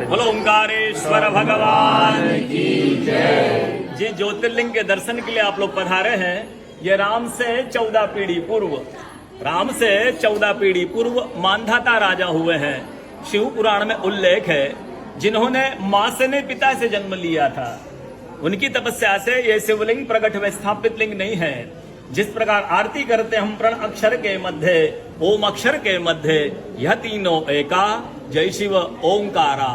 बोलो ओंकारेश्वर भगवान की जय। जी ज्योतिर्लिंग के दर्शन के लिए आप लोग पधारे हैं। ये राम से 14 पीढ़ी पूर्व मांधाता राजा हुए हैं। शिव पुराण में उल्लेख है जिन्होंने मां से नहीं पिता से जन्म लिया था। उनकी तपस्या से ये शिवलिंग प्रकट में स्थापित लिंग नहीं है। जिस प्रकार आरती करते हम प्रण अक्षर के मध्य ओम अक्षर के मध्य यह तीनों एका जय शिव ओंकारा।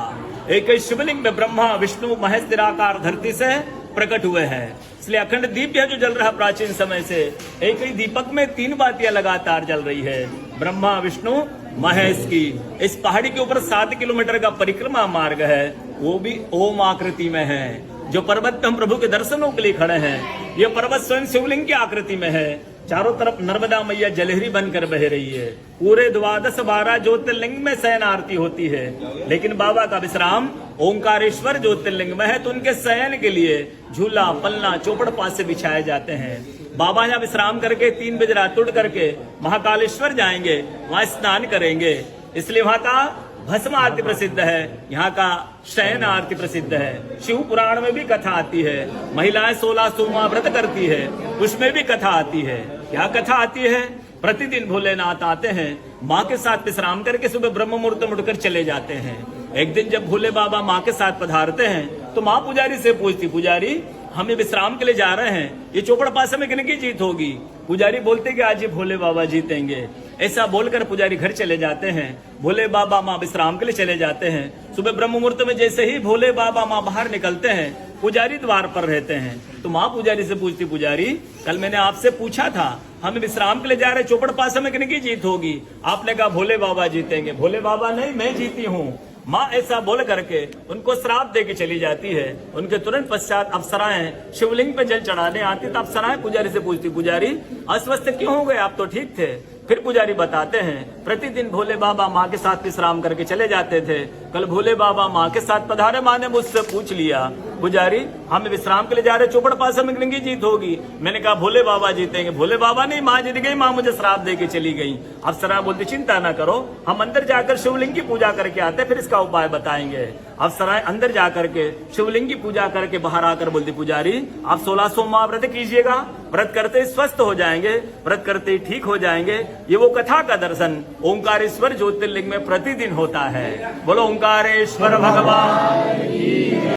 एक शिवलिंग में ब्रह्मा विष्णु महेश निराकार धरती से प्रकट हुए हैं। इसलिए अखंड दीप जो जल रहा प्राचीन समय से, एक ही दीपक में 3 बातियां लगातार जल रही है ब्रह्मा विष्णु महेश की। इस पहाड़ी के ऊपर 7 किलोमीटर का परिक्रमा मार्ग है, वो भी ओम आकृति में है। जो पर्वत पे हम प्रभु के दर्शनों के लिए खड़े हैं, ये पर्वत स्वयं शिवलिंग की आकृति में है। चारों तरफ नर्मदा मैया जलहरी बनकर बह रही है। पूरे 12 ज्योतिर्लिंग में शयन आरती होती है, लेकिन बाबा का विश्राम ओंकारेश्वर ज्योतिर्लिंग में है। तो उनके शयन के लिए झूला पलना चौपड़ पास से बिछाए जाते हैं। बाबा यहाँ विश्राम करके 3 बजे रात उठ करके महाकालेश्वर जाएंगे, वहां स्नान करेंगे। इसलिए वहां का भस्म आरती प्रसिद्ध है, यहाँ का शयन आरती प्रसिद्ध है। शिव पुराण में भी कथा आती है। महिलाएं 16 सोमवार व्रत करती है, उसमें भी कथा आती है। क्या कथा आती है? प्रतिदिन भोलेनाथ आते हैं, माँ के साथ विश्राम करके सुबह ब्रह्म मुहूर्त में उठकर चले जाते हैं। एक दिन जब भोले बाबा माँ के साथ पधारते हैं तो माँ पुजारी से पूछती, पुजारी हम विश्राम के लिए जा रहे हैं, ये चौपड़ पासे में किन की जीत होगी? पुजारी बोलते कि आज ही भोले बाबा जीतेंगे। ऐसा बोलकर पुजारी घर चले जाते हैं। भोले बाबा माँ विश्राम के लिए चले जाते हैं। सुबह ब्रह्म मुहूर्त में जैसे ही भोले बाबा माँ बाहर निकलते हैं, पुजारी द्वार पर रहते हैं। तो माँ पुजारी से पूछती, पुजारी कल मैंने आपसे पूछा था हम विश्राम के लिए जा रहे, चौपड़ पासे में किन की जीत होगी? आपने कहा भोले बाबा जीतेंगे। भोले बाबा नहीं, मैं जीती हूँ। माँ ऐसा बोल करके उनको श्राप दे के चली जाती है। उनके तुरंत पश्चात अप्सराएं शिवलिंग पे जल चढ़ाने आती। तो अप्सराएं पुजारी से पूछती, पुजारी अस्वस्थ क्यों हो गए? आप तो ठीक थे। फिर पुजारी बताते हैं प्रतिदिन भोले बाबा माँ के साथ विश्राम करके चले जाते थे। कल भोले बाबा माँ के साथ पधारे। माँ ने मुझसे पूछ लिया, पुजारी हम विश्राम के लिए जा रहे, चौपड़ पासे में किन की जीत होगी? मैंने कहा भोले बाबा जीतेंगे। भोले बाबा नहीं, माँ जीत गई। माँ मुझे श्राप दे के चली गई। अप्सरा बोलती, चिंता ना करो, हम अंदर जाकर शिवलिंग की पूजा करके आते, फिर इसका उपाय बताएंगे। अप्सराएं अंदर जाकर के शिवलिंग की पूजा करके बाहर आकर बोलती, पुजारी आप 16 सोमवार व्रत कीजिएगा, व्रत करते ही स्वस्थ हो जाएंगे, व्रत करते ही ठीक हो जाएंगे। ये वो कथा का दर्शन ओंकारेश्वर ज्योतिर्लिंग में प्रतिदिन होता है। बोलो ओंकारेश्वर भगवान की